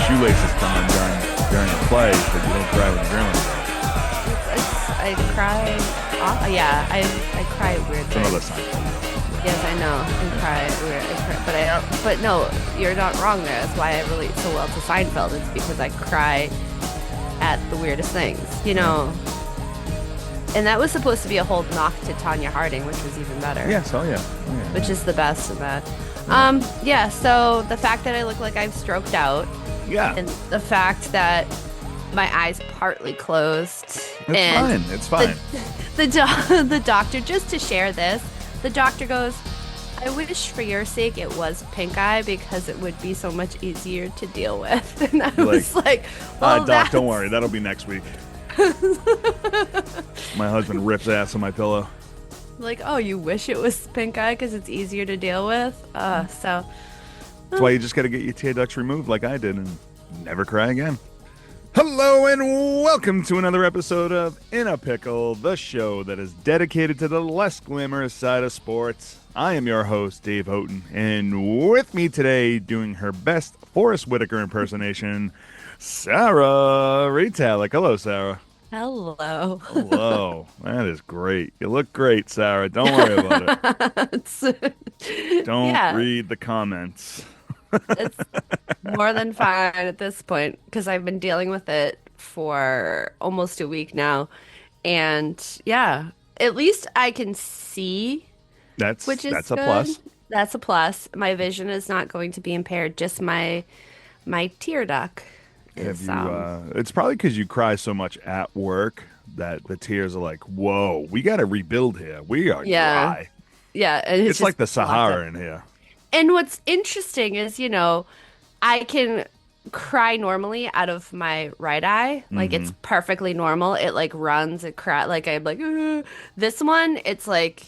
shoelaces come undone during a play, but you don't cry when your grandma's dead. I cry. Yeah, I cry weird It's another things. sign. Yes, I know. I cry weird. But no, you're not wrong there. That's why I relate so well to Seinfeld. It's because I cry at the weirdest things, you know. And that was supposed to be a whole knock to Tanya Harding, which was even better. Yes, oh yeah. Oh, yeah. Which is the best of that. Yeah, so the fact that I look like I've stroked out Yeah. and the fact that my eyes partly closed It's and fine. It's fine. the doctor, just to share this, the doctor goes, I wish for your sake it was pink eye because it would be so much easier to deal with. And I was like, well, Doc, don't worry. That'll be next week. My husband rips ass on my pillow. Like, oh, you wish it was pink eye because it's easier to deal with? So. That's why you just got to get your tear ducts removed like I did and never cry again. Hello and welcome to another episode of In a Pickle, the show that is dedicated to the less glamorous side of sports. I am your host, Dave Houghton, and with me today doing her best Forrest Whitaker impersonation, Sarah Retallick. Hello, Sarah. Hello. Hello. That is great. You look great, Sarah. Don't worry about it. Don't read the comments. It's more than fine at this point because I've been dealing with it for almost a week now. And yeah, at least I can see, which is That's a good. plus. That's a plus. My vision is not going to be impaired, just my tear duct Have is you? It's probably because you cry so much at work that the tears are like, "Whoa, we got to rebuild here. We are dry. yeah, and It's like the just blocked Sahara up. in here." And what's interesting is, I can cry normally out of my right eye. Like it's perfectly normal. It like runs, it cry like I'm like "Ugh." This one, it's like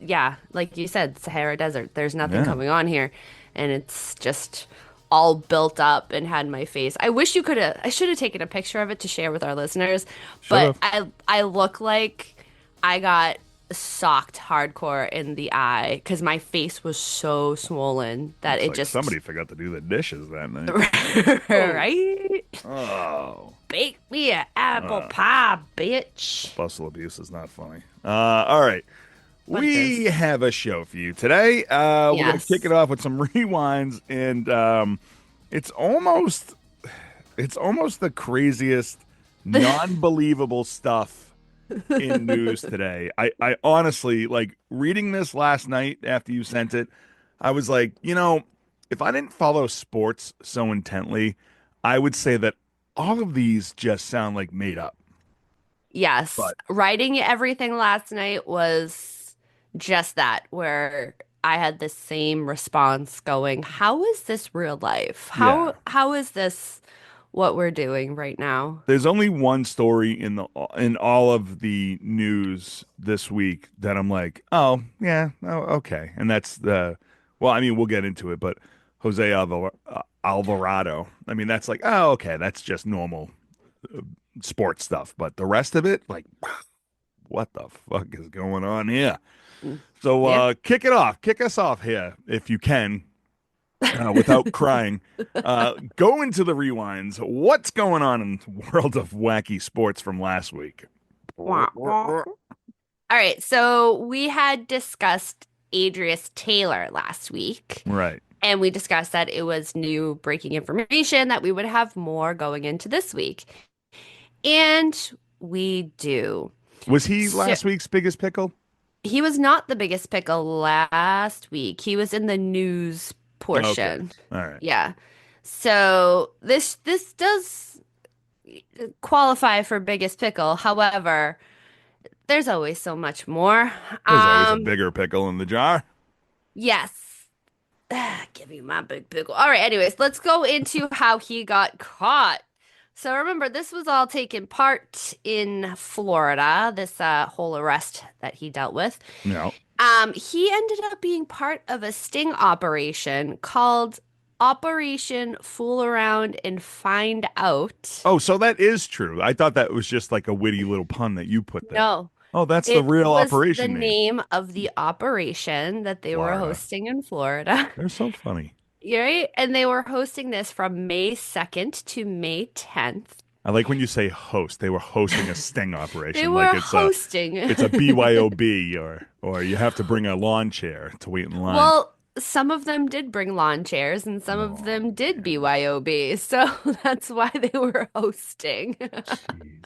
yeah, like you said, Sahara Desert. There's nothing Yeah. coming on here. And it's just all built up and had my face. I wish you could have I should have taken a picture of it to share with our listeners. But Should've. I look like I got socked hardcore in the eye because my face was so swollen that It's it like just somebody forgot to do the dishes that night. right? Oh, Bake me an apple pie, bitch. bustle abuse is not funny. All right. What We is? have a show for you today. We're going to Yes. kick it off with some rewinds, and it's almost the craziest, non-believable stuff in news today. I honestly, like, reading this last night after you sent it, I was like, if I didn't follow sports so intently, I would say that all of these just sound like made up. Yes. But Writing everything last night was just that, where I had the same response going, how is this real life? yeah, How is this what we're doing right now? there's only one story in all of the news this week that I'm like, oh yeah, oh, okay, and that's well, I mean, we'll get into it, but Alvarado. I mean, that's like, oh, okay, that's just normal sports stuff. But the rest of it, like, what the fuck is going on here? Mm. So, Yeah. kick us off here if you can, without crying. Go into the rewinds. What's going on in the world of wacky sports from last week? Wah, wah. All right, so we had discussed Adarius Taylor last week, Right. and we discussed that it was new breaking information that we would have more going into this week. And we do. Was he So last week's biggest pickle? he was not the biggest pickle last week. He was in the news Okay. portion. All right. Yeah. So this does qualify for biggest pickle. However, there's always so much more. There's always a Um, bigger pickle in the jar. yes. Give me my big pickle. All right, anyways, let's go into how he got caught. So remember, this was all taken part in Florida, this whole arrest that he dealt with. No. He ended up being part of a sting operation called Operation Fool Around and Find Out. Oh, so that is true. I thought that was just like a witty little pun that you put there. No, Oh, that's the it real was the operation name. name of the operation that they were Florida. hosting in Florida. They're so funny. right? And they were hosting this from May 2nd to May 10th. I like when you say host. They were hosting a sting They operation, like were hosting. it's a BYOB, or you have to bring a lawn chair to wait in line. Well, some of them did bring lawn chairs and some of Oh them did man, BYOB. So that's why they were hosting.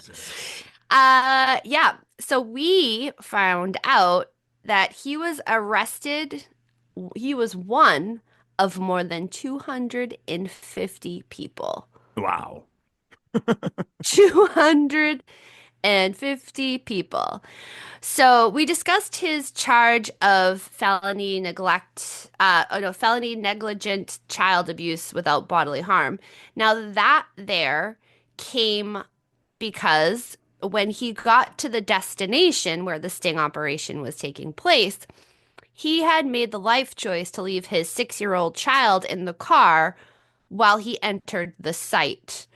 Jesus. Yeah. So we found out that he was arrested. He was one of more than 250 people. Wow. 250 people. So we discussed his charge of felony neglect, oh no, felony negligent child abuse without bodily harm. Now that there came because when he got to the destination where the sting operation was taking place, he had made the life choice to leave his 6-year-old child in the car while he entered the site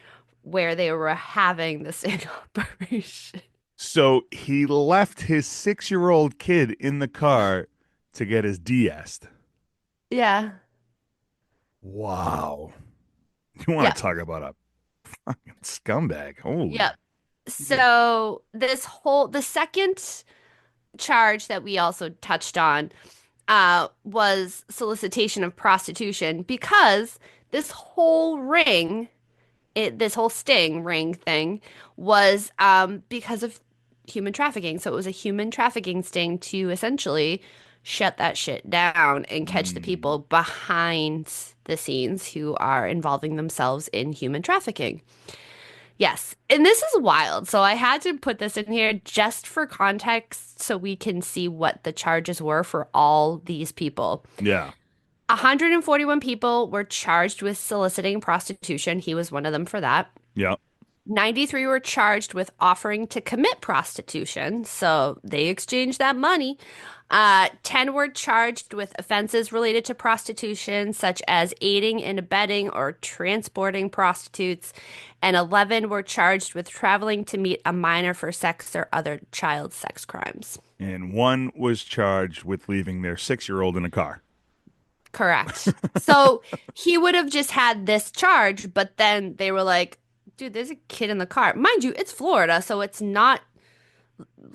where they were having the sting operation. So he left his 6-year-old kid in the car to get his DS. Yeah. Wow. You want Yeah. to talk about a fucking scumbag? Holy. Yep. So the second charge that we also touched on was solicitation of prostitution because this whole ring, this whole sting ring thing was because of human trafficking. So it was a human trafficking sting to essentially shut that shit down and catch the Mm. people behind the scenes who are involving themselves in human trafficking. Yes. And this is wild. So I had to put this in here just for context so we can see what the charges were for all these people. Yeah. 141 people were charged with soliciting prostitution. He was one of them for that. Yeah. 93 were charged with offering to commit prostitution. So they exchanged that money. 10 were charged with offenses related to prostitution, such as aiding and abetting or transporting prostitutes. And 11 were charged with traveling to meet a minor for sex or other child sex crimes. And one was charged with leaving their 6-year-old in a car. Correct. So he would have just had this charge, but then they were like, dude, there's a kid in the car. Mind you, it's Florida, so it's not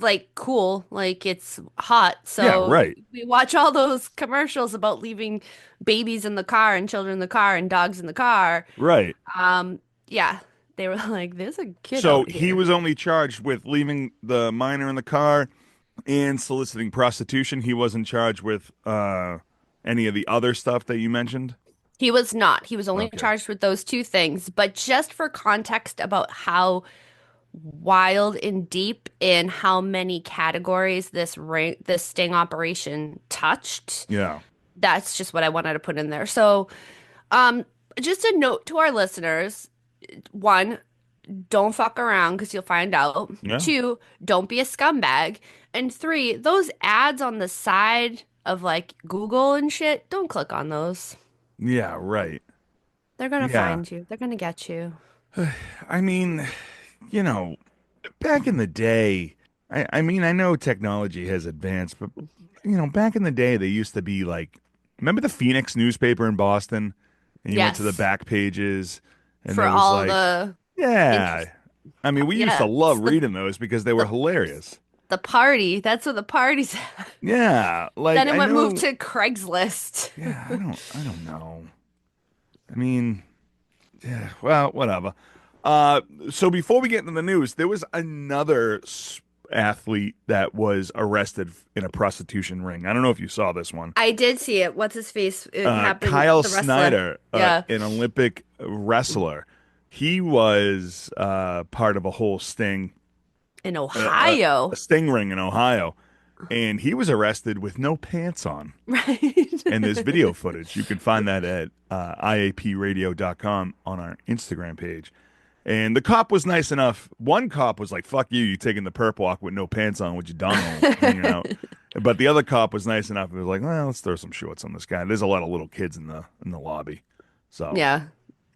like cool, like it's hot. Yeah, So right. we watch all those commercials about leaving babies in the car and children in the car and dogs in the car. Right. Yeah, they were like, there's a kid So out he here. was only charged with leaving the minor in the car and soliciting prostitution. He wasn't charged with any of the other stuff that you mentioned. He was not. He was only Okay. charged with those two things. But just for context about how wild and deep in how many categories this sting operation touched. Yeah. That's just what I wanted to put in there. So, um, just a note to our listeners. One, don't fuck around because you'll find out. Yeah. Two, don't be a scumbag. And three, those ads on the side of like Google and shit, don't click on those. Yeah, right. They're gonna Yeah. find you. They're gonna get you. I mean, you know, back in the day, I mean, I know technology has advanced, but back in the day, they used to be like, remember the Phoenix newspaper in Boston? And you went to the Yes. back pages, and For there was all like, the yeah. interest. I mean, we used to Yeah. love It's reading those because they were the hilarious. the party. That's what the party's at. Yeah, like Then it I went moved know. to Craigslist. Yeah, I don't know. I mean, yeah, well, whatever. So before we get into the news, there was another athlete that was arrested in a prostitution ring. I don't know if you saw this one. I did see it. What's his face? It happened. Kyle The wrestler. Snyder, Yeah. an Olympic wrestler, he was part of a whole sting, In a Ohio. sting ring in Ohio, and he was arrested with no pants on. And there's Right. video footage. You can find that at iapradio.com on our Instagram page. And the cop was nice enough. One cop was like, "Fuck you! You taking the perp walk with no pants on, with your dongle hanging out." But the other cop was nice enough. He was like, "Well, let's throw some shorts on this guy." There's a lot of little kids in the lobby, so Yeah.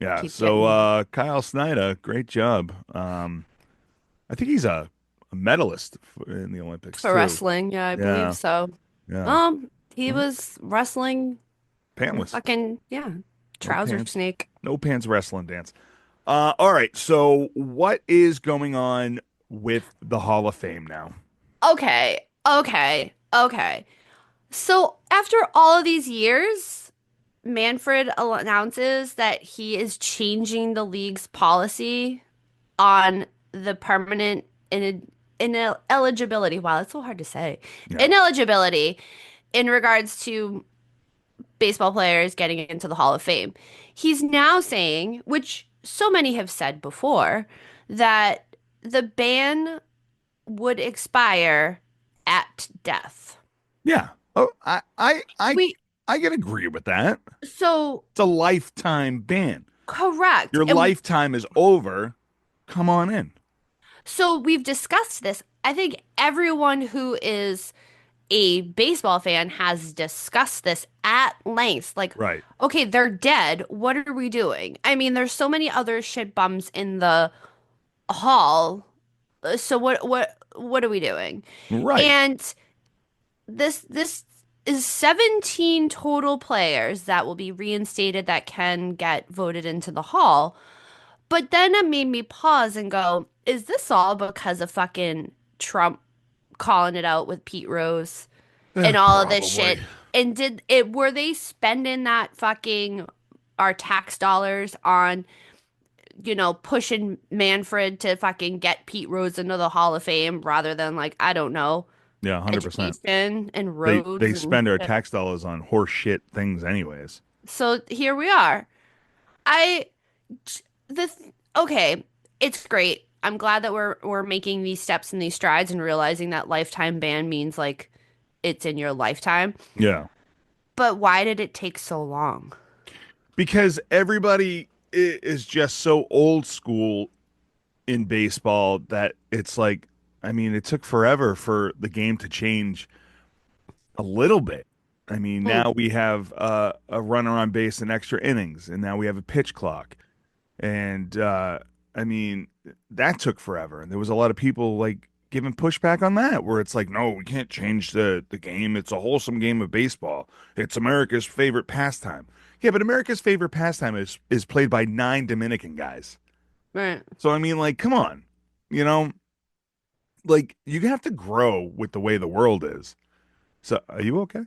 yeah. Keep So getting Kyle Snyder, great job. I think he's a medalist in the Olympics for too. wrestling. Yeah, I believe Yeah, so. yeah. He Well, was wrestling pantless. fucking yeah. No Trouser pants. snake. No pants wrestling dance. All right. So what is going on with the Hall of Fame now? Okay, okay, okay. So after all of these years, Manfred announces that he is changing the league's policy on the permanent ineligibility. Wow, that's so hard to say. Yeah. Ineligibility in regards to baseball players getting into the Hall of Fame. He's now saying, which so many have said before, that the ban would expire at death. Yeah. Oh, We I can agree with that. so It's a lifetime ban. correct. Your And lifetime is over. Come on in. so we've discussed this. I think everyone who is a baseball fan has discussed this at length. Like, Right. okay, they're dead. What are we doing? I mean, there's so many other shit bums in the hall. So what are we doing? Right. And this is 17 total players that will be reinstated that can get voted into the hall. But then it made me pause and go, is this all because of fucking Trump calling it out with Pete Rose and all of this Probably. shit? And did it were they spending that fucking our tax dollars on, pushing Manfred to fucking get Pete Rose into the Hall of Fame rather than like, I don't know, Yeah, 100%. education and roads They and spend our shit. tax dollars on horse shit things anyways. So here we are. I this okay, it's great. I'm glad that we're making these steps and these strides and realizing that lifetime ban means like it's in your lifetime. Yeah. But why did it take so long? Because everybody is just so old school in baseball that it's like, I mean, it took forever for the game to change a little bit. I mean, Hmm. now we have a runner on base in extra innings, and now we have a pitch clock. And I mean, that took forever. And there was a lot of people like giving pushback on that, where it's like, no, we can't change the game. It's a wholesome game of baseball. It's America's favorite pastime. Yeah, but America's favorite pastime is played by 9 Dominican guys. Right. So I mean, like, come on, you know, like you have to grow with the way the world is. So, are you okay?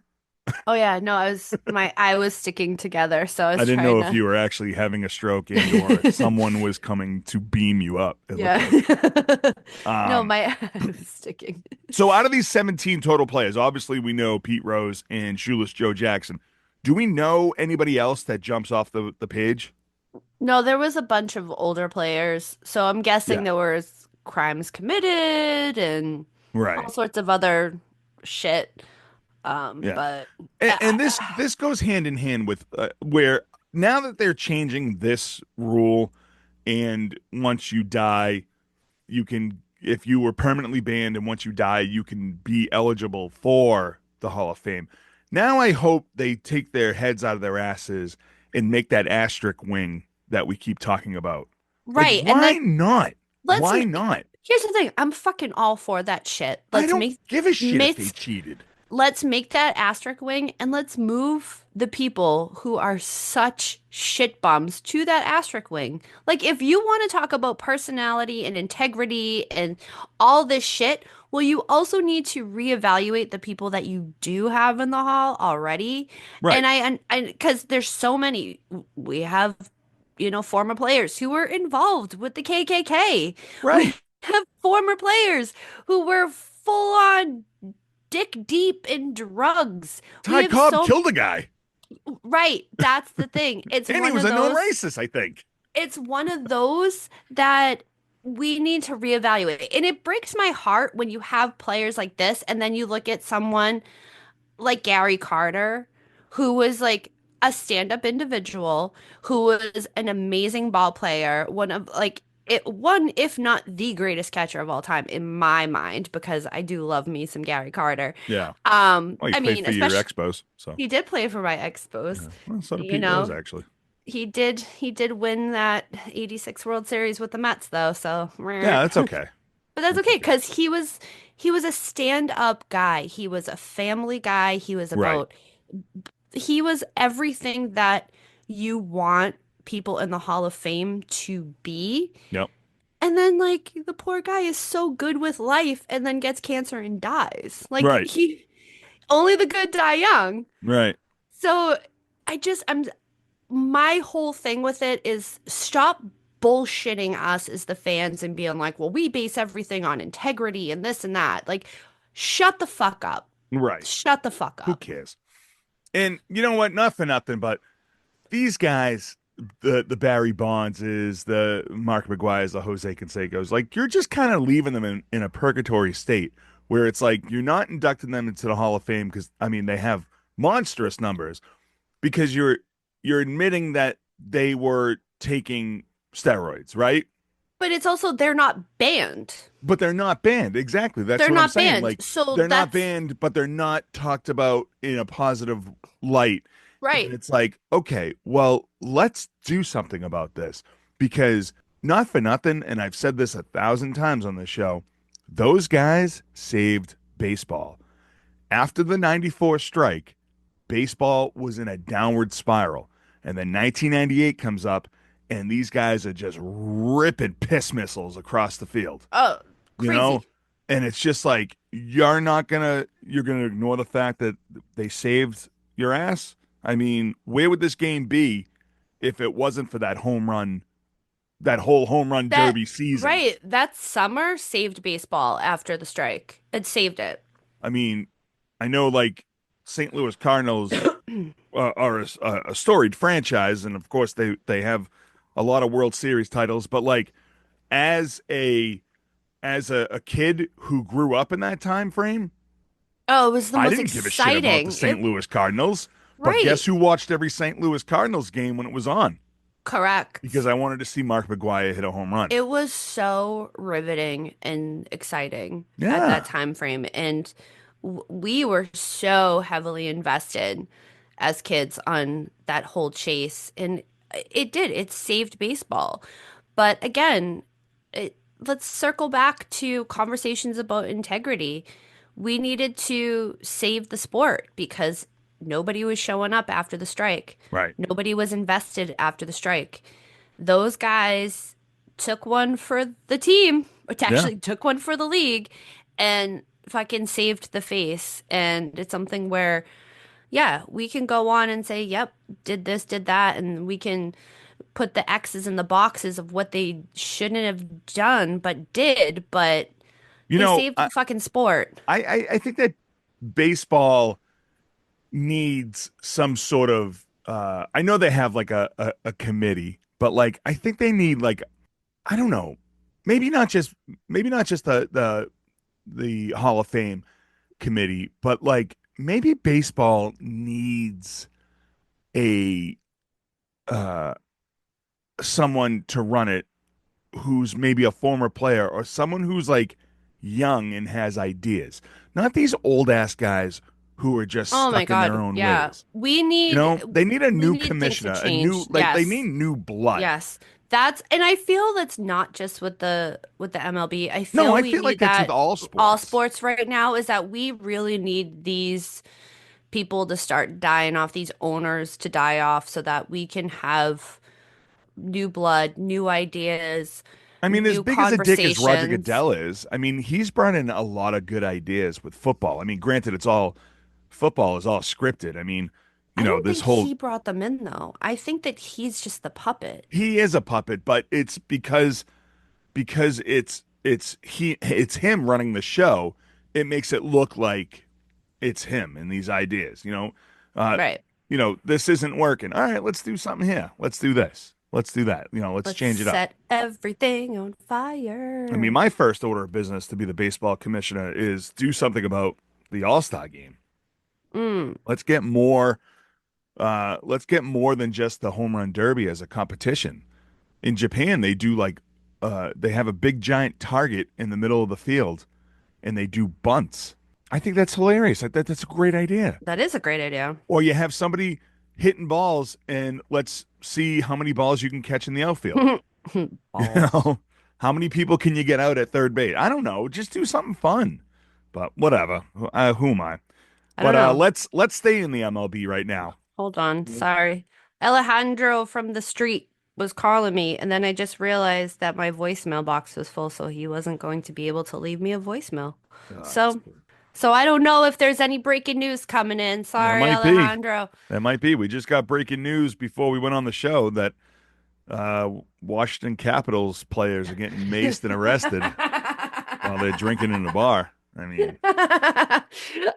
Oh yeah, no, my eye was sticking together, so I I was didn't trying know if to you were actually having a stroke and or someone was coming to beam you up. It looked yeah. like. No, Um, my eye was sticking. so out of these 17 total players, obviously we know Pete Rose and Shoeless Joe Jackson. Do we know anybody else that jumps off the page? No, there was a bunch of older players, so I'm guessing Yeah. there was crimes committed and all Right. sorts of other shit. Yeah. But And this goes hand in hand with where now that they're changing this rule, and once you die, you can, if you were permanently banned and once you die, you can be eligible for the Hall of Fame. Now I hope they take their heads out of their asses and make that asterisk wing that we keep talking about. Like, right, and why then not? let's. Why not? Here's the thing: I'm fucking all for that shit. I don't give a shit if they Let's cheated. let's make that asterisk wing and let's move the people who are such shit bums to that asterisk wing. Like, if you want to talk about personality and integrity and all this shit, well, you also need to reevaluate the people that you do have in the hall already. Right. And because there's so many, we have, former players who were involved with the KKK. We Right. have former players who were full on dick deep in drugs. We Ty have Cobb so killed a guy, right. That's the thing. and he was a known racist, I think. It's one of those that we need to reevaluate. And it breaks my heart when you have players like this, and then you look at someone like Gary Carter, who was like a stand-up individual, who was an amazing ball player, one of like one, if not the greatest catcher of all time in my mind, because I do love me some Gary Carter. Yeah. Well, he I played mean, for your especially Expos, so he did play for my Expos. yeah. Well, so did You Pete Rose, know, actually. he did win that 86 World Series with the Mets though, so Yeah, meh. that's okay. But that's That's okay okay. because he was a stand-up guy. He was a family guy. Right. He was everything that you want people in the Hall of Fame to be. Yep. And then like the poor guy is so good with life and then gets cancer and dies. Like Right. he only the good die young. Right. So I'm my whole thing with it is stop bullshitting us as the fans and being like, well, we base everything on integrity and this and that. Like, shut the fuck up. Right. Shut the fuck Who up. cares? And you know what? Not for nothing, but these guys, the Barry Bondses, the Mark McGuire's, the Jose Canseco's, like you're just kind of leaving them in a purgatory state where it's like you're not inducting them into the Hall of Fame because I mean they have monstrous numbers because you're admitting that they were taking steroids, right? But it's also they're not banned. But they're not banned. Exactly. That's They're what I'm not saying. banned. Like So they're not that's banned, but they're not talked about in a positive light. And right. it's like, okay, well, let's do something about this because not for nothing, and I've said this 1,000 times on the show, those guys saved baseball. After the 94 strike, baseball was in a downward spiral. And then 1998 comes up, and these guys are just ripping piss missiles across the field, Oh, you know? crazy. And it's just like, you're gonna ignore the fact that they saved your ass? I mean, where would this game be if it wasn't for that home run, that whole home run That derby season? right. That summer saved baseball after the strike. It saved it. I mean, I know like St. Louis Cardinals are a storied franchise, and of course they have a lot of World Series titles. But like as a kid who grew up in that time frame, Oh, it was the I most didn't give a shit about the exciting. St. Louis Cardinals. But Right. guess who watched every St. Louis Cardinals game when it was on? Because Correct. I wanted to see Mark McGuire hit a home run. It was so riveting and exciting at that Yeah. time frame. And we were so heavily invested as kids on that whole chase. And it saved baseball. But again, let's circle back to conversations about integrity. We needed to save the sport because nobody was showing up after the strike. Right. Nobody was invested after the strike. Those guys took one for the team, which Yeah. actually took one for the league, and fucking saved the face. And it's something where, yeah, we can go on and say, yep, did this, did that, and we can put the X's in the boxes of what they shouldn't have done, but did, but You they know, saved the fucking sport. I think that baseball needs some sort of I know they have like a committee, but like I think they need like I don't know, maybe not just the Hall of Fame committee, but like maybe baseball needs a uh someone to run it who's maybe a former player or someone who's like young and has ideas. Not these old ass guys who are just Oh my stuck in their God. own Yeah. ways. They need a We new need things to commissioner, a new change. like they Yes. need new blood. Yes. That's and I feel that's not just with the MLB. I No, feel I we feel like need that's with that all all sports. sports right now is that we really need these people to start dying off, these owners to die off so that we can have new blood, new ideas, I mean, as new big as a dick as Roger conversations. Goodell is, I mean, he's brought in a lot of good ideas with football. I mean, granted, it's all football is all scripted. I mean, I don't this think whole he brought them in though. I think that he's just the puppet. he is a puppet, but it's because it's him running the show. It makes it look like it's him and these ideas. Uh, Right. this isn't working. All right, let's do something here. Let's do this. Let's do that. Let's Let's change it up. set everything on I mean, fire. my first order of business to be the baseball commissioner is do something about the All-Star game. Mm. Let's get more. Let's get more than just the home run derby as a competition. In Japan, they do like they have a big giant target in the middle of the field, and they do bunts. I think that's hilarious. That's a great idea. That is a great idea. Or you have somebody hitting balls, and let's see how many balls you can catch in the outfield. You Balls. know, how many people can you get out at third base? I don't know. Just do something fun. But whatever. Who am I? I don't But know. let's stay in the MLB right now. Hold on. Sorry. Alejandro from the street was calling me, and then I just realized that my voicemail box was full, so he wasn't going to be able to leave me a voicemail. God, So, so I don't know if there's any breaking news coming in. there Sorry, might be. Alejandro. There might be. We just got breaking news before we went on the show that Washington Capitals players are getting maced and arrested while they're drinking in a bar. I mean,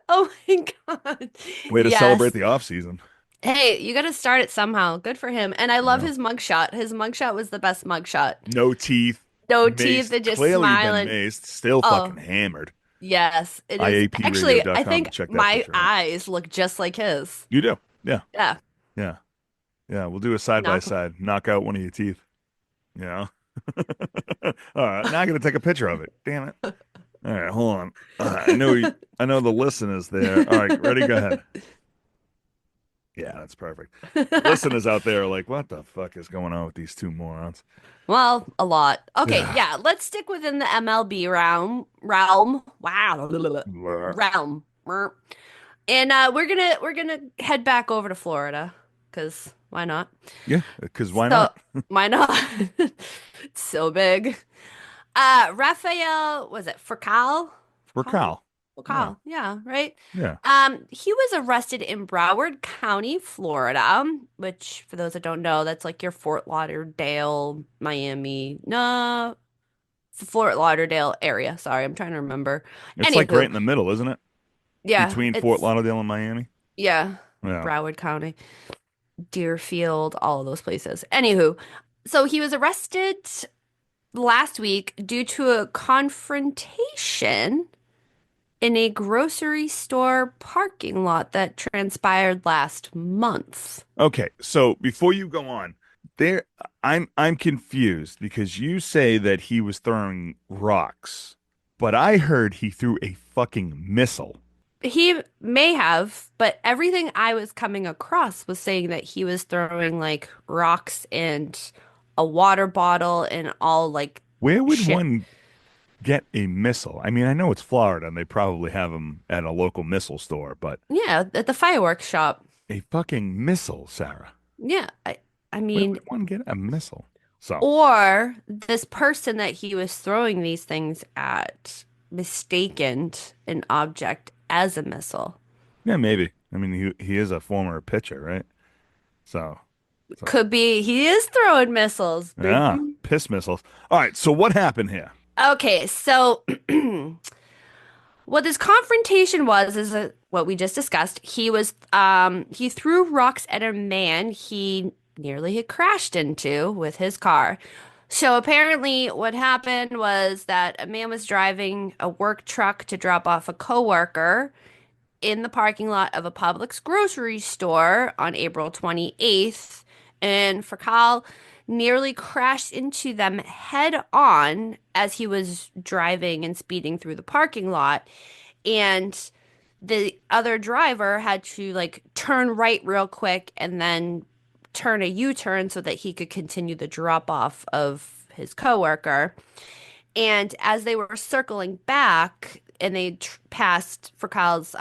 Oh my God. way to celebrate Yes. the off season. Hey, you got to start it somehow. Good for him. And I love Yeah. his mugshot. His mugshot was the best mugshot. No teeth, No teeth maced, and just clearly been smiling. maced, still fucking Oh, hammered. yes, it is. Actually, I IAPradio.com to think check that my picture out. eyes look just like his. You do. Yeah. Yeah. Yeah. Yeah. We'll do a side by Knock. side. Knock out one of your teeth. You know? All right. Now I got to take a picture of it. Damn it. All right. Hold on. I know the listeners there. All right. Ready? Go ahead. Yeah, that's perfect. Listeners out there are like, what the fuck is going on with these two morons? Well, a lot. Okay, Yeah. yeah, let's stick within the MLB realm. Wow. Blur. Realm. And we're gonna head back over to Florida, because why not? Yeah, because why So not? why not? It's so big. Rafael, was it Furcal? For Furcal? Cal. Yeah. Furcal, yeah, right. Yeah. He was arrested in Broward County, Florida, which for those that don't know, that's like your Fort Lauderdale, Miami, no, Fort Lauderdale area. Sorry, I'm trying to remember. It's like right Anywho, in the middle, isn't it? yeah, Between Fort it's Lauderdale and Miami. yeah, Yeah. Broward County, Deerfield, all of those places. Anywho, so he was arrested last week due to a confrontation in a grocery store parking lot that transpired last month. Okay, so before you go on, there I'm confused because you say that he was throwing rocks, but I heard he threw a fucking missile. He may have, but everything I was coming across was saying that he was throwing like rocks and a water bottle and all like Where would shit. one get a missile? I mean, I know it's Florida and they probably have them at a local missile store, but Yeah, at the fireworks shop. a fucking missile, Sarah. Yeah, I Where mean, would one get a missile? So, or this person that he was throwing these things at mistaken an object as a missile. yeah, maybe. I mean, he is a former pitcher, right? So, so Could be he is throwing missiles, yeah, baby. piss missiles. All right, so what happened here? Okay, so what this confrontation was is what we just discussed. He threw rocks at a man he nearly had crashed into with his car. So apparently what happened was that a man was driving a work truck to drop off a coworker in the parking lot of a Publix grocery store on April 28th, and Fakal nearly crashed into them head on as he was driving and speeding through the parking lot. And the other driver had to like turn right real quick and then turn a U-turn so that he could continue the drop off of his coworker. And as they were circling back and they passed for Kyle's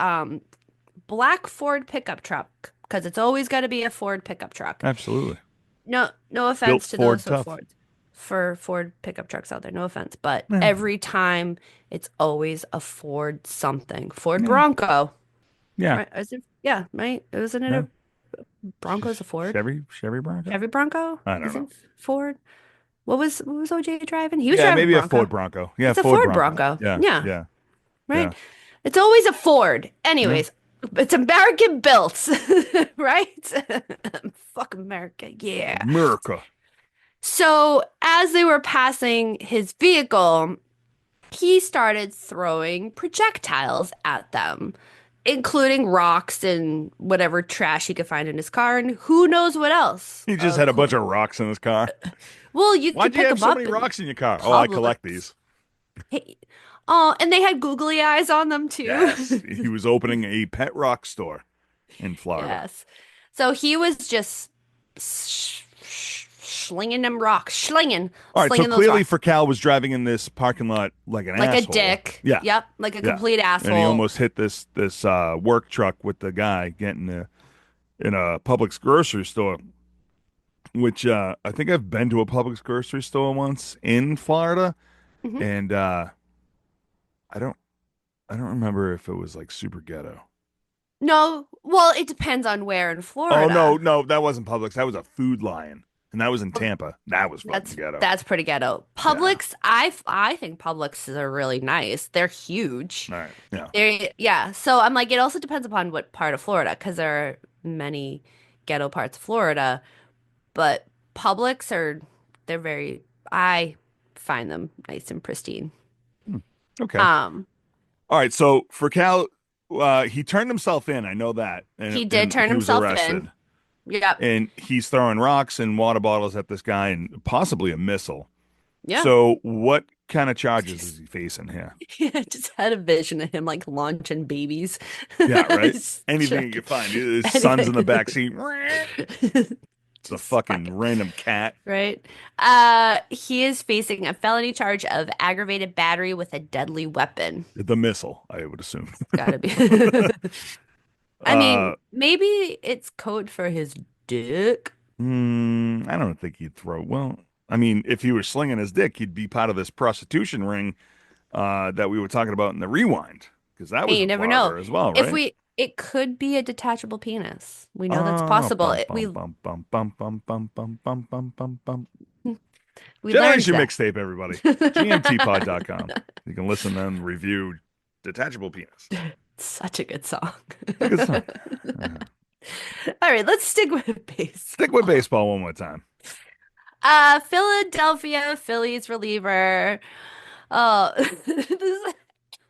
black Ford pickup truck, because it's always got to be a Ford pickup truck. Absolutely. No Built offense to Ford those with tough. Fords, for Ford pickup trucks out there. No offense, but Yeah. every time it's always a Ford something. Ford Yeah. Bronco. Yeah. Right? Is it, yeah, right? Isn't it Yeah. a Bronco's a Ford? Chevy Bronco? Chevy Bronco? I don't know. Isn't Ford? What was OJ driving? He was Yeah, driving a maybe a Bronco. Ford Bronco. Yeah, It's a Ford Ford Bronco. Bronco. Yeah, Yeah, yeah, yeah, right. It's always a Ford. yeah. Anyways, it's American built, right? Fuck America, yeah. America. So as they were passing his vehicle, he started throwing projectiles at them, including rocks and whatever trash he could find in his car, and who knows what else. He just had a bunch of rocks in his car. Well, you could Why'd you pick have them so up many and rocks in your car? Oh, I collect Publix. these. Hey, oh, and they had googly eyes on them too. Yes, he was opening a pet rock store in Florida. Yes. So he was just slinging them rocks, All right, so slinging those clearly rocks Furcal was driving in this parking lot like an like a asshole. dick. Yeah, Yep, like a yeah. complete And he asshole. almost hit this work truck with the guy getting in a Publix grocery store. which I think I've been to a Publix grocery store once in Florida, Mhm. and I don't I don't remember if it was like super ghetto. No, well, it depends on where in Oh Florida. no, that wasn't Publix. That was a Food Lion, and that was in Tampa. That was fucking That's ghetto. that's pretty ghetto. Yeah. Publix, I think Publix are really nice. They're huge. All right. Yeah. Yeah. So I'm like, it also depends upon what part of Florida, because there are many ghetto parts of Florida, but Publix are they're very I find them nice and pristine. Hmm. Okay. Um, All right. So for Cal, he turned himself in. I know that, he did and turn he was himself in. arrested. Yep. And he's throwing rocks and water bottles at this guy and possibly a missile. Yeah. So what kind of charges is he facing here? Yeah, I just had a vision of him like launching babies. Yeah, right. Just Anything you chucking can find. His son's in the anything. back seat. The Just fucking fucking random cat. right. He is facing a felony charge of aggravated battery with a deadly weapon. The missile, I would assume. It's gotta be. I uh, mean, maybe it's code for his dick. I don't think he'd throw. Well, I mean, if he were slinging his dick, he'd be part of this prostitution ring that we were talking about in the rewind, because that Hey, was you in never know. Florida as well, If right? we, it could be a detachable penis. We know that's Oh, possible. bum bum bum bum bum bum bum bum bum bum bum bum. We learned Generation that. Mixtape, everybody. GMTpod.com. You can listen and review Detachable Penis. Such a good song. It's a good song. Uh, All right, let's stick with Stick with baseball. baseball one more time. Philadelphia Phillies reliever. Oh,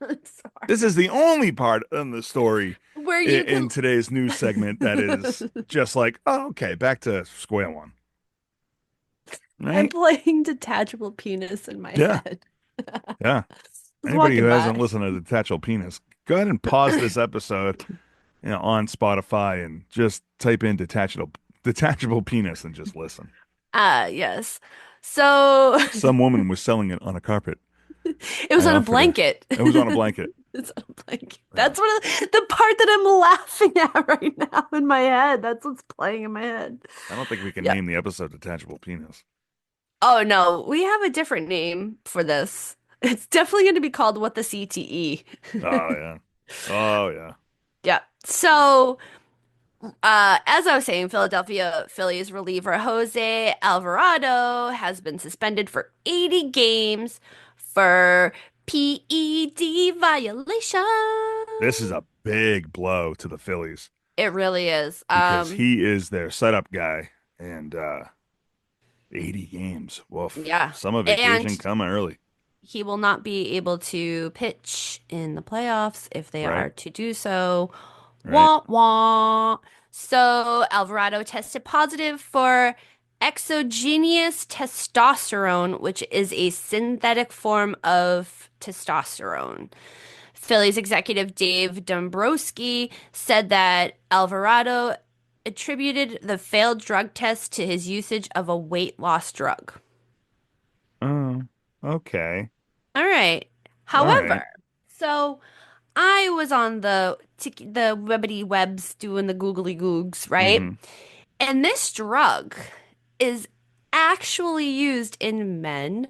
I'm sorry. This is the only part in the story Where you in can. today's news segment that is just like, oh, okay, back to square one. I'm Right? playing detachable penis in my Yeah. head. Yeah. I was Anybody who walking hasn't by. listened to Detachable Penis, go ahead and pause this episode, on Spotify and just type in detachable penis and just listen. Yes. So Some woman was selling it on a carpet. it was I on a offered her. blanket. It was on a blanket. It's on a blanket. Yeah. That's the part that I'm laughing at right now in my head. That's what's playing in my head. I don't think we can Yeah. name the episode Detachable Penis. Oh no, we have a different name for this. It's definitely going to be called What the CTE. Oh yeah. Oh yeah. Yeah. So, as I was saying, Philadelphia Phillies reliever Jose Alvarado has been suspended for 80 games for PED violation. This is a big blow to the Phillies It really is. because he is their setup guy and 80 games. Woof. Yeah. Summer And vacation coming early. he will not be able to pitch in the playoffs if they Right. are to do so. Right. Wah wah. So Alvarado tested positive for exogenous testosterone, which is a synthetic form of testosterone. Phillies executive Dave Dombrowski said that Alvarado attributed the failed drug test to his usage of a weight loss drug. Oh, okay. All right. All right. However, so I was on the webbity webs doing the googly googs, right? Mm-hmm. And this drug is actually used in men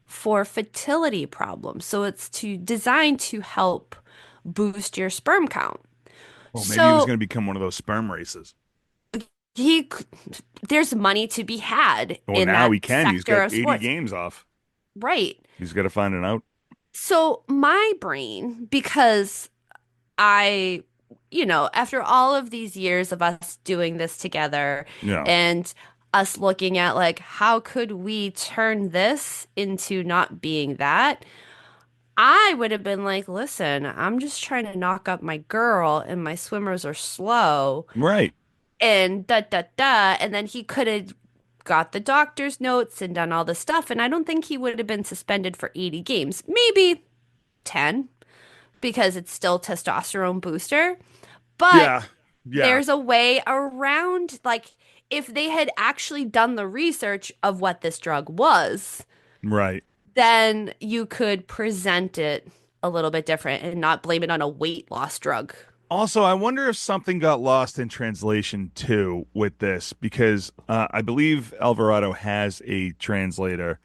for fertility problems. So it's designed to help boost your sperm count. Well, maybe he was going So to become one of those sperm races. he there's money to be had Well, in now that he can. He's sector got of 80 sports. games off. Right. He's got to find an out. So my brain, because after all of these years of us doing this together Yeah. and us looking at like how could we turn this into not being that, I would have been like, listen, I'm just trying to knock up my girl and my swimmers are slow Right. and da da da. And then he could have got the doctor's notes and done all this stuff. And I don't think he would have been suspended for 80 games, maybe 10 because it's still testosterone booster. But Yeah. Yeah. there's a way around, like, if they had actually done the research of what this drug was, Right. then you could present it a little bit different and not blame it on a weight loss drug. Also, I wonder if something got lost in translation too with this, because I believe Alvarado has a translator,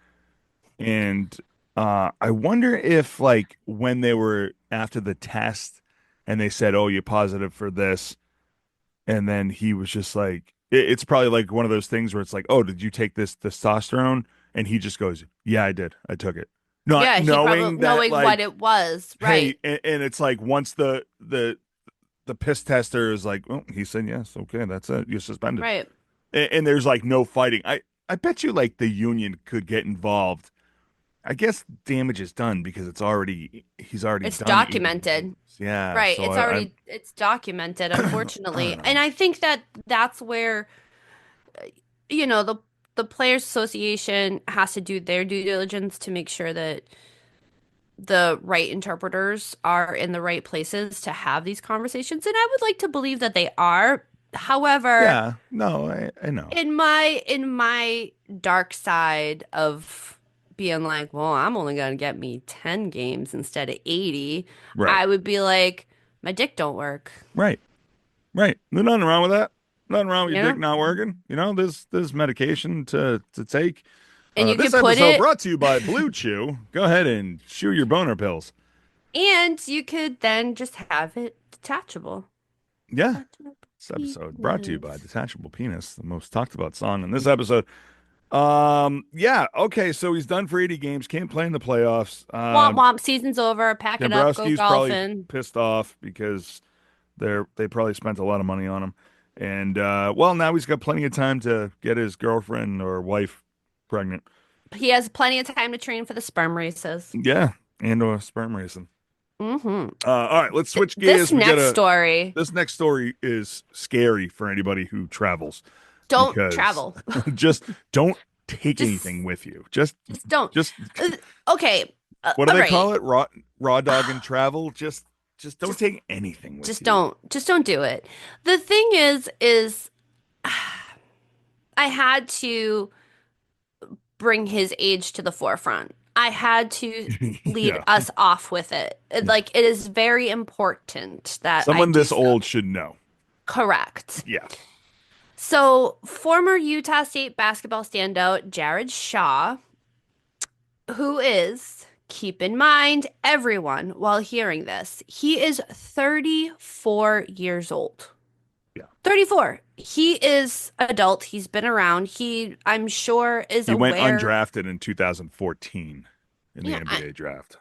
and I wonder if, like, when they were after the test and they said, "Oh, you're positive for this," and then he was just like, it's probably like one of those things where it's like, "Oh, did you take this testosterone?" And he just goes, "Yeah, I did. I took it," not Yeah, he probably knowing that, knowing what like, it was, hey, right? and it's like once the piss tester is like, "Oh, he said yes, okay, that's it. You're suspended." Right. And there's like no fighting. I bet you like the union could get involved. I guess damage is done because he's already It's done 80 documented. games. Yeah, Right. so It's I already it's documented, I unfortunately. don't And know. I think that that's where, you know, the Players Association has to do their due diligence to make sure that the right interpreters are in the right places to have these conversations. And I would like to believe that they are. However, Yeah, no, I know. in my dark side of being like, well, I'm only gonna get me 10 games instead of 80, Right, I would be like, my dick don't work, right, right. There's nothing wrong with that. Nothing wrong with you your dick know? not working. There's medication to take. And you This could put episode it, brought to you by Blue Chew. Go ahead and chew your boner pills. and you could then just have it detachable. Yeah. Detachable This episode brought to you by penis. Detachable Penis, the most talked about song in this episode. Yeah, okay, so he's done for 80 games, can't play in the playoffs. Womp womp, season's over. Pack it up, go Dombrowski's probably golfing. pissed off because they probably spent a lot of money on him. And well, now he's got plenty of time to get his girlfriend or wife pregnant. He has plenty of time to train for the sperm races. Yeah, and sperm racing. Hmm. All right, let's switch This gears. We got next a story, This next story is scary for anybody who travels don't because travel. just don't take anything Just with you. just don't. Just Uh, okay. what do All they right. call it? Raw dog and travel. Just don't Just take anything with just you. don't do it. The thing is I had to bring his age to the forefront. I had to lead Yeah. us off with it. Like it is very important that I Someone do this so. old should know. Correct. Yeah. So, former Utah State basketball standout Jared Shaw, who is, keep in mind, everyone, while hearing this, he is 34 years old. Yeah. 34. He is adult. He's been around. He, I'm sure, is He went aware. undrafted in 2014 in the Yeah, NBA draft.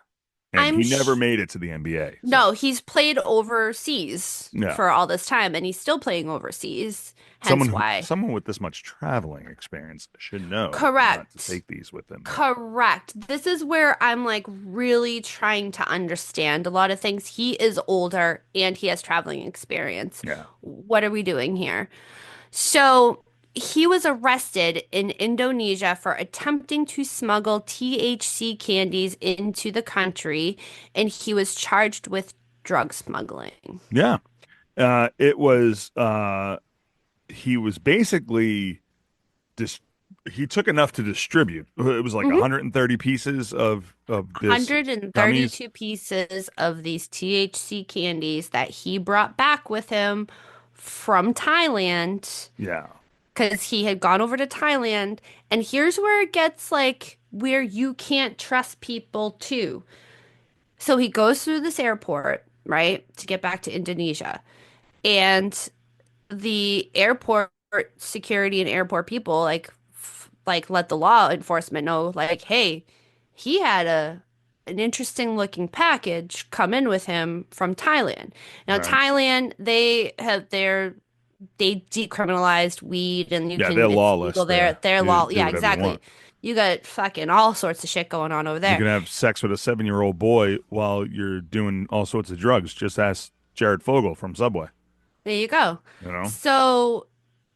And I'm he never sh made it to the NBA. So, No, he's played overseas yeah. for all this time, and he's still playing overseas. Hence why. Someone with this much traveling experience should know not to Correct. take these with him. Correct. This is where I'm like really trying to understand a lot of things. He is older and he has traveling experience. Yeah. What are we doing here? So he was arrested in Indonesia for attempting to smuggle THC candies into the country, and he was charged with drug smuggling. Yeah. It was he was basically dis he took enough to distribute. It was like Mhm. 130 pieces of this gummies. 132 pieces of these THC candies that he brought back with him from Thailand Yeah. because he had gone over to Thailand. And here's where it gets like where you can't trust people too. So he goes through this airport, right, to get back to Indonesia. And the airport security and airport people like let the law enforcement know like, hey, he had a an interesting looking package come in with him from Thailand. Now Right. Thailand, they decriminalized weed and Yeah, they're it's lawless legal there. there. They're You law. do Yeah, whatever you exactly. want. You got fucking all sorts of shit going on over You there. can have sex with a 7-year-old boy while you're doing all sorts of drugs. Just ask Jared Fogle from Subway. There you go. You know? So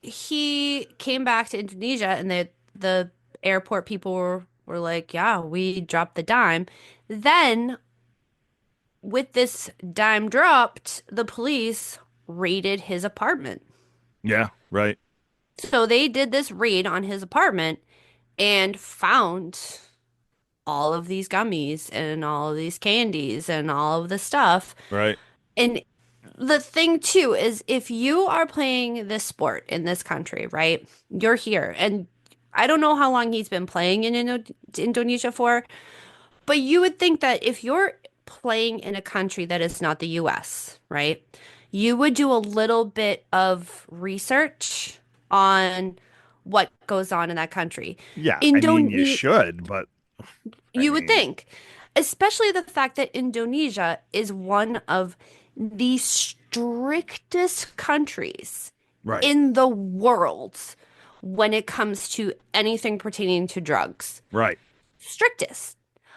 he came back to Indonesia and the airport people were like, yeah, we dropped the dime. Then with this dime dropped, the police raided his apartment. Yeah. Right. So they did this raid on his apartment and found all of these gummies and all of these candies and all of the stuff. Right. And the thing too is if you are playing this sport in this country, right? You're here, and I don't know how long he's been playing in Indonesia for, but you would think that if you're playing in a country that is not the US, right? You would do a little bit of research on what goes on in that country. Yeah, I mean, you Indonesia, should, but I you would mean, think, especially the fact that Indonesia is one of the strictest countries right, in the world when it comes to anything pertaining to drugs. right. Strictest.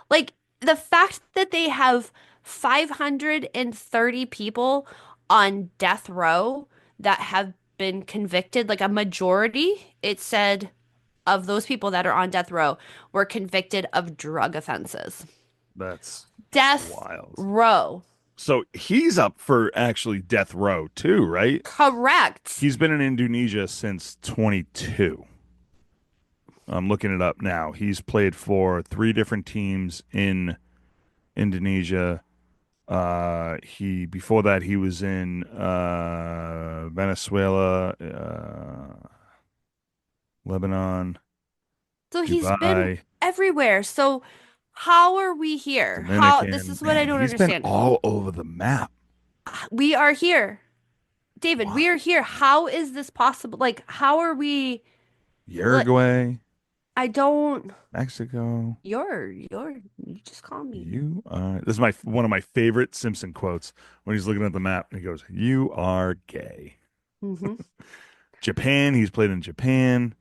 Like the fact that they have 530 people on death row that have been convicted, like a majority, it said of those people that are on death row were convicted of drug offenses. That's Death wild. row. So he's up for actually death row too, right? Correct. He's been in Indonesia since 22. I'm looking it up now. He's played for three different teams in Indonesia. He before that he was in Venezuela, Lebanon, So he's been Dubai, everywhere. So how are we here? How, this Dominican. is what I Man, don't he's been understand. all over the map. We are here. David, Wow. we are here. How is this possible? Like, how are we? Like, Uruguay, I don't. Mexico. You just call me. You are. This is my one of my favorite Simpson quotes when he's looking at the map and he goes, "You are gay." Hmm. Japan. He's played in Japan,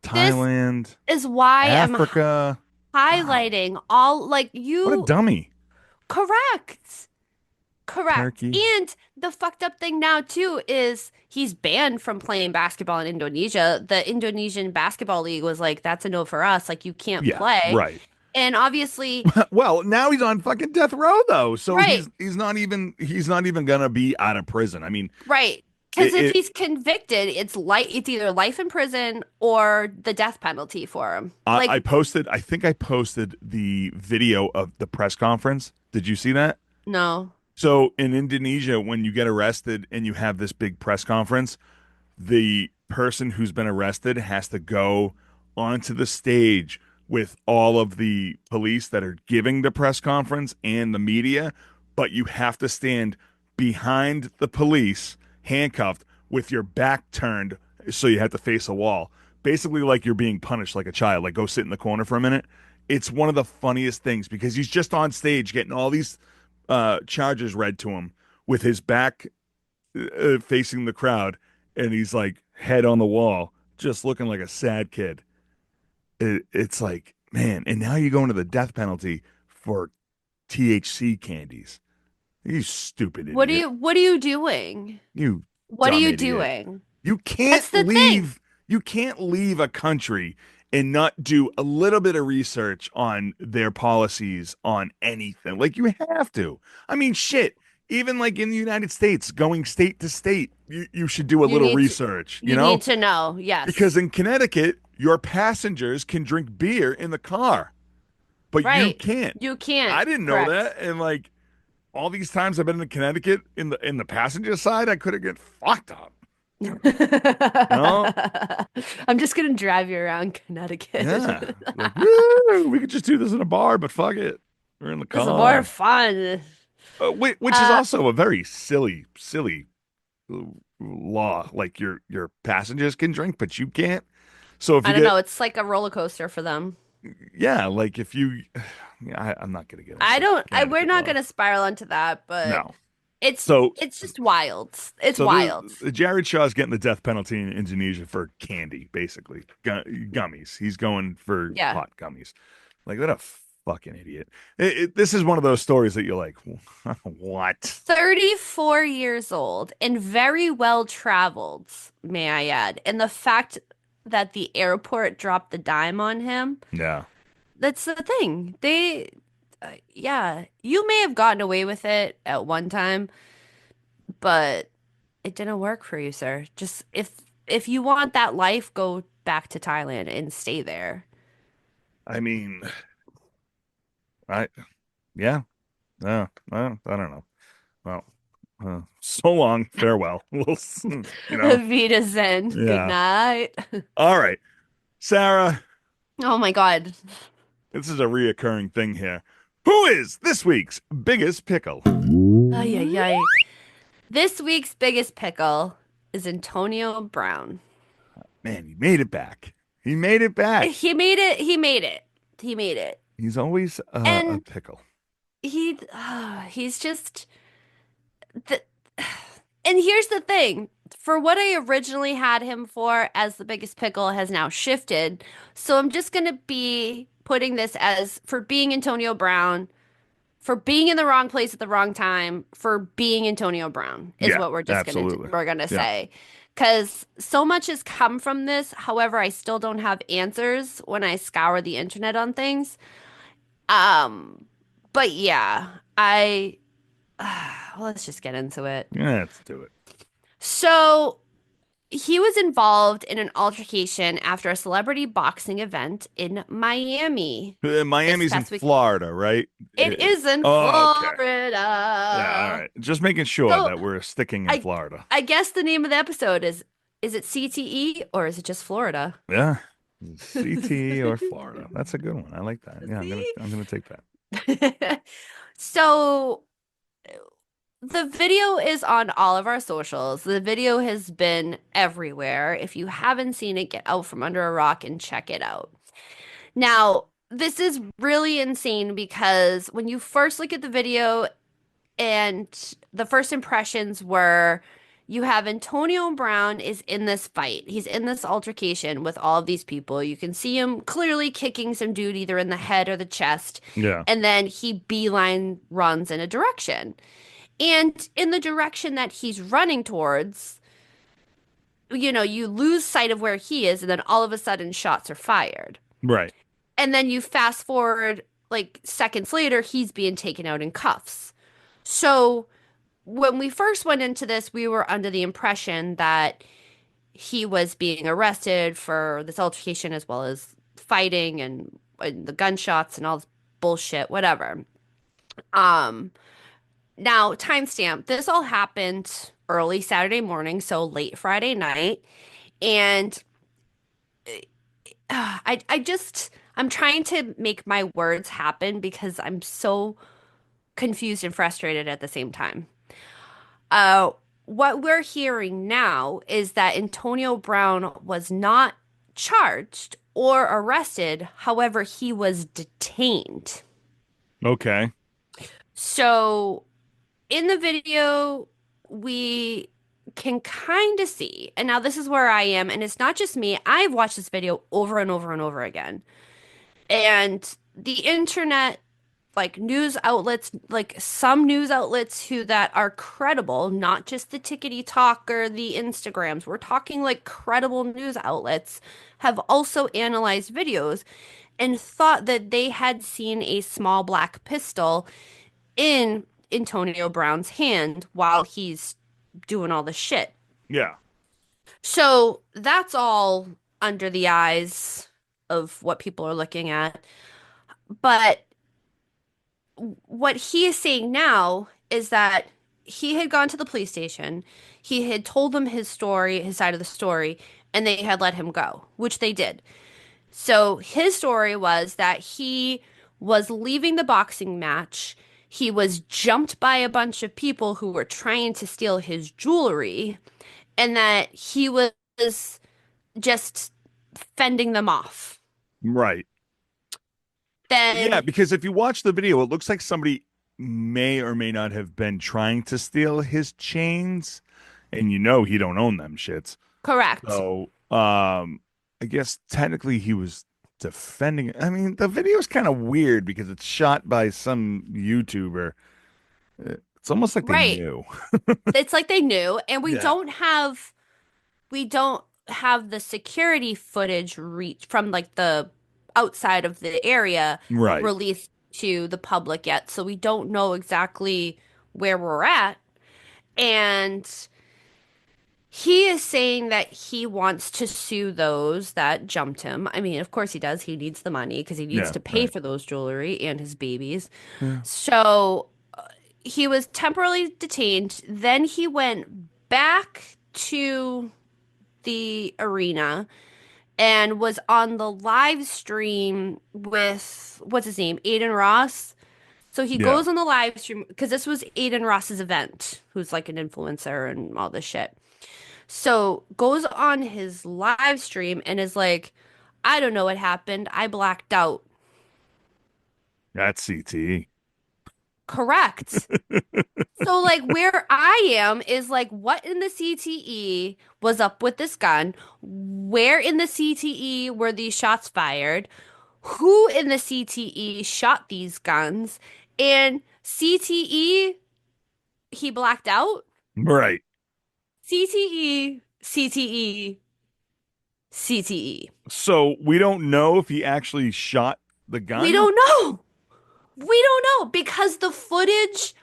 This Thailand, is why I'm Africa. Wow, highlighting all like what a you. dummy. Correct. Correct. Turkey. And the fucked up thing now too is he's banned from playing basketball in Indonesia. The Indonesian Basketball League was like, that's a no for us. Like you can't Yeah, play. right. And obviously, Well, now he's on fucking death row though, so right, he's not even gonna be out of prison. I mean, right. Because it, if it he's convicted, it's either life in prison or the death penalty for him. I Like, posted. I think I posted the video of the press conference. Did you see that? no. So in Indonesia, when you get arrested and you have this big press conference, the person who's been arrested has to go onto the stage with all of the police that are giving the press conference and the media, but you have to stand behind the police, handcuffed, with your back turned, so you have to face a wall. Basically, like you're being punished like a child, like go sit in the corner for a minute. It's one of the funniest things because he's just on stage getting all these charges read to him with his back facing the crowd, and he's like head on the wall, just looking like a sad kid. It's like, man, and now you go into the death penalty for THC candies. You stupid idiot. What are you doing? You What are dumb you idiot. doing? You can't That's the thing. leave. You can't leave a country and not do a little bit of research on their policies on anything. Like you have to. I mean, shit. Even like in the United States, going state to state, you should do a You little need to research, you need to know. Because Yes. in Connecticut, your passengers can drink beer in the car, but you Right. can't. You can't. I didn't know Correct. that. And like all these times I've been in Connecticut in the passenger side, I could have get fucked up. No, I'm just gonna drive you around yeah. Connecticut. Like, woo, we could just do this in a bar, but fuck it. We're in the This is more car. fun. Which is Uh, also a very silly uh, law. Like your passengers can drink, but you can't. So if I you don't know. get, It's like a roller coaster for them. yeah, like if you, yeah, I'm not gonna get I into don't. We're Connecticut not law. gonna spiral into that, but No. it's So it's just wild. It's so wild. the Jared Shaw's getting the death penalty in Indonesia for candy, basically gummies. He's going for Yeah. pot gummies. Like what a fucking idiot. This is one of those stories that you're like, what? 34 years old and very well traveled, may I add. And the fact that the airport dropped the dime on him, Yeah. that's the thing. Yeah, you may have gotten away with it at one time, but it didn't work for you, sir. Just if you want that life, go back to Thailand and stay there. I mean, I yeah. No, I don't know. Well. So long, farewell. You know, Vita Zen. Good yeah. night. All right, Sarah. Oh my God. This is a reoccurring thing here. Who is this week's biggest pickle? Ay, ay, ay. This week's biggest pickle is Antonio Brown. Man, he made it back. He made it back. He made it. He made it. He made it. He's always a And pickle. he's just the, and here's the thing. For what I originally had him for as the biggest pickle has now shifted. So I'm just gonna be putting this as for being Antonio Brown, for being in the wrong place at the wrong time, for being Antonio Brown is Yeah, what absolutely. we're gonna Yeah. say. Because so much has come from this. However, I still don't have answers when I scour the internet on things. Um, but yeah, well, let's just get into it. Yeah, let's do it. So he was involved in an altercation after a celebrity boxing event in Miami this Miami's in past weekend. Florida, right? It is in Oh, okay. Yeah, all Florida. right. Just making sure So that we're sticking in I Florida. I guess the name of the episode is it CTE or is it just Florida? Yeah. CT or Florida. That's a good one. I like that. Yeah, See? I'm gonna take that. So the video is on all of our socials. The video has been everywhere. If you haven't seen it, get out from under a rock and check it out. Now, this is really insane because when you first look at the video and the first impressions were you have Antonio Brown is in this fight. He's in this altercation with all of these people. You can see him clearly kicking some dude either in the head or the chest. Yeah. And then he beeline runs in a direction. And in the direction that he's running towards, you lose sight of where he is, and then all of a sudden shots are fired. Right. And then you fast forward like seconds later, he's being taken out in cuffs. So when we first went into this, we were under the impression that he was being arrested for this altercation as well as fighting and the gunshots and all this bullshit, whatever. Um, Now, timestamp, this all happened early Saturday morning, so late Friday night. And I'm trying to make my words happen because I'm so confused and frustrated at the same time. Uh, what we're hearing now is that Antonio Brown was not charged or arrested. However, he was detained. Okay. So in the video, we can kind of see, and now this is where I am, and it's not just me. I've watched this video over and over and over again. And the internet, like news outlets, like some news outlets who that are credible, not just the tickety talk or the Instagrams. We're talking like credible news outlets have also analyzed videos and thought that they had seen a small black pistol in Antonio Brown's hand while he's doing all the shit. Yeah. So that's all under the eyes of what people are looking at. But what he is saying now is that he had gone to the police station, he had told them his story, his side of the story, and they had let him go, which they did. So his story was that he was leaving the boxing match. He was jumped by a bunch of people who were trying to steal his jewelry, and that he was just fending them off. Right. Yeah, Then, because if you watch the video, it looks like somebody may or may not have been trying to steal his chains, and he don't own them shits. correct. So, I guess technically he was defending. I mean, the video is kind of weird because it's shot by some YouTuber. It's almost like they Right. knew. It's like they knew, and Yeah. we don't have the security footage reach from like the outside of the area Right. released to the public yet, so we don't know exactly where we're at. And he is saying that he wants to sue those that jumped him. I mean, of course he does. He needs the money because he needs Yeah. to pay Right. for those jewelry and his babies. Yeah. So he was temporarily detained. Then he went back to the arena and was on the live stream with what's his name, Aiden Ross. So he Yeah. goes on the live stream because this was Aiden Ross's event, who's like an influencer and all this shit. So goes on his live stream and is like, I don't know what happened. I blacked out. That's CTE. Correct. So like where I am is like what in the CTE was up with this gun? Where in the CTE were these shots fired? Who in the CTE shot these guns? And CTE, he blacked out? Right. CTE, CTE, CTE. So we don't know if he actually shot the We gun. don't know. We don't know because the footage,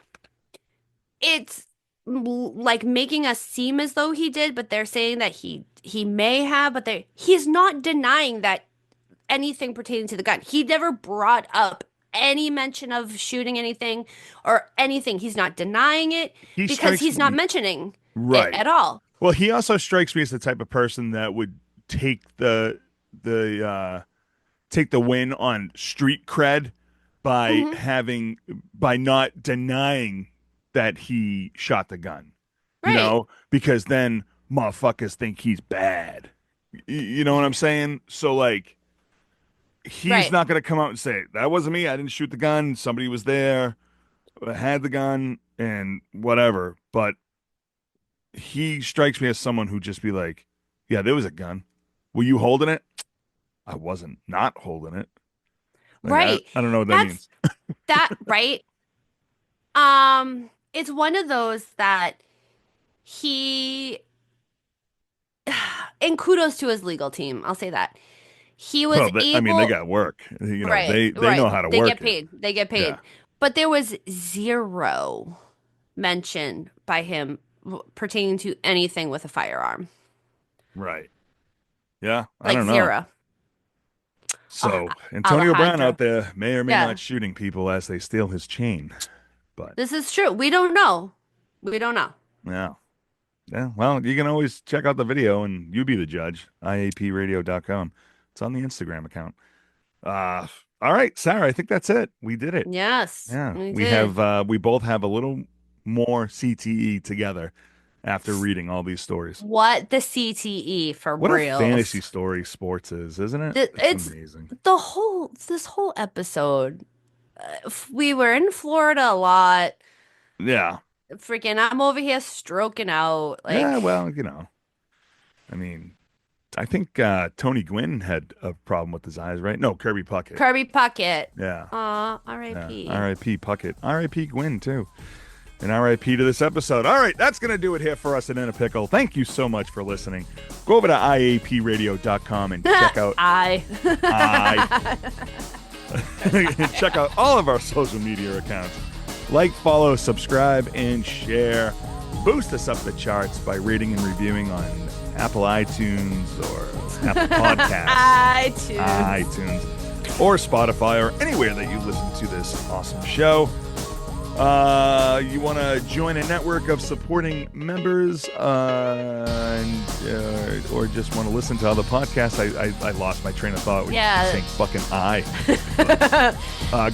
it's like making us seem as though he did, but they're saying that he may have, but he's not denying that anything pertaining to the gun. He never brought up any mention of shooting anything or anything. He's not denying it He because strikes he's not me mentioning it right. at all. Well, he also strikes me as the type of person that would take the take the win on street cred by Hmm. by not denying that he shot the gun. You Right. know, because then motherfuckers think he's bad. You know what I'm saying? So like he's Right. not going to come out and say that wasn't me. I didn't shoot the gun. Somebody was there, had the gun and whatever. But he strikes me as someone who just be like, yeah, there was a gun. Were you holding it? I wasn't not holding it. Like, Right. I don't know what that That's means. that, right? It's one of those that he, and kudos to his legal team. I'll say that. He was Well, I mean, they able, got work. You know, right, they right. know how to They get work it. paid. They get Yeah, paid. But there was zero mention by him pertaining to anything with a firearm. right. Yeah, I Like don't know. zero. Oh, So Antonio Brown Alejandro. out there may or may Yeah, not shooting people as they steal his chain, but this is true. We don't know. We don't know. yeah, yeah. Well, you can always check out the video and you be the judge. IAPradio.com. It's on the Instagram account. Uh, all right, Sarah. I think that's it. We did it. Yes, Yeah, we did. we both have a little more CTE together after reading all these stories. What the CTE for What a fantasy reals. story sports is, isn't it? It's It's amazing. this whole episode. We were in Florida a lot. Yeah. Freaking, I'm over here stroking out. Yeah, Like, well, I mean, I think Tony Gwynn had a problem with his eyes, right? No, Kirby Puckett. Kirby Puckett. Yeah. Aw, Yeah. R.I.P. R.I.P. Puckett. R.I.P. Gwynn, too. And RIP to this episode. All right, that's going to do it here for us at In a Pickle. Thank you so much for listening. Go over to IAPradio.com and check out I. check out all of our social media accounts. Like, follow, subscribe, and share. Boost us up the charts by rating and reviewing on Apple iTunes or Apple Podcasts, iTunes, or Spotify, or anywhere that you listen to this awesome show. You want to join a network of supporting members, or just want to listen to other podcasts? I lost my train of thought when Yeah. you saying fucking I.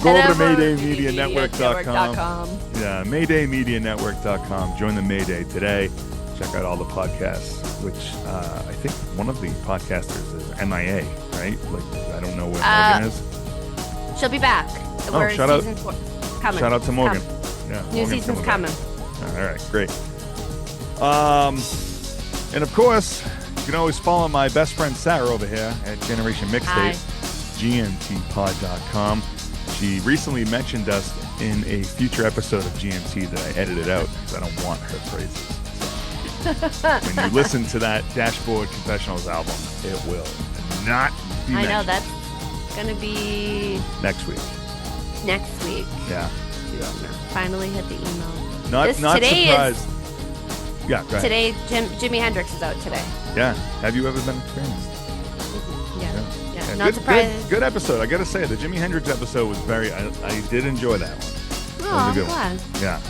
Go over to MaydayMediaNetwork.com. Yeah, MaydayMediaNetwork.com. Join the Mayday today. Check out all the podcasts, which I think one of the podcasters is MIA, right? Like, I don't know where Morgan is. She'll be back. Oh, shout out. Season 4 coming. Shout out to It's Morgan. coming. Yeah, New Morgan's season's coming. All right, great. And of course, you can always follow my best friend Sarah over here at Generation Hi. Mixtape, GMTpod.com. She recently mentioned us in a future episode of GMT that I edited out because I don't want her phrases. So, when you listen to that Dashboard Confessionals album, it will not be I know mentioned that's gonna be next week. next week. Yeah. Finally hit the email. Not today surprised. Yeah, go ahead. Today, Jimi Hendrix is out today. Yeah. Have you ever been experienced? Yeah. Not Good, surprised. good episode. I got to say, the Jimi Hendrix episode was I did enjoy that one. Oh, That was a I'm good glad. one. Yeah.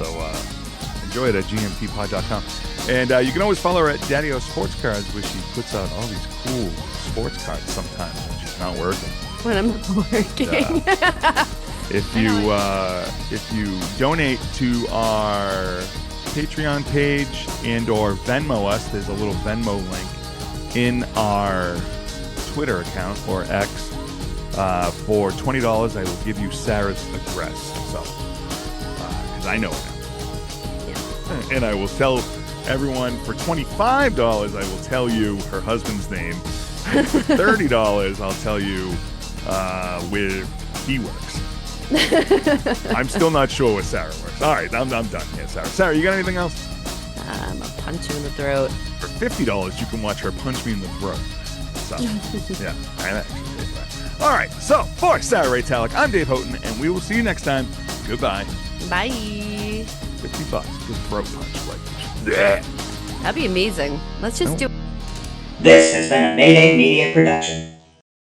So enjoy it at gmpod.com. And you can always follow her at Daddy-O Sports Cards, where she puts out all these cool sports cards sometimes when she's not working. When I'm not working. If you donate to our Patreon page and or Venmo us, there's a little Venmo link in our Twitter account or X. For $20, I will give you Sarah's address. So, because I know it. Yeah. And I will tell everyone for $25, I will tell you her husband's name. And for $30, I'll tell you where he works. I'm still not sure where Sarah works. All right, I'm done here, Sarah. Sarah, you got anything else? I'm gonna punch you in the throat. For $50, you can watch her punch me in the throat. So, yeah, I actually did that. All right, so for Sarah Ray Talek, I'm Dave Houghton, and we will see you next time. Goodbye. Bye. $50, good throat punch. Like, That'd be amazing. Let's just do. This has been a Mayday Media production.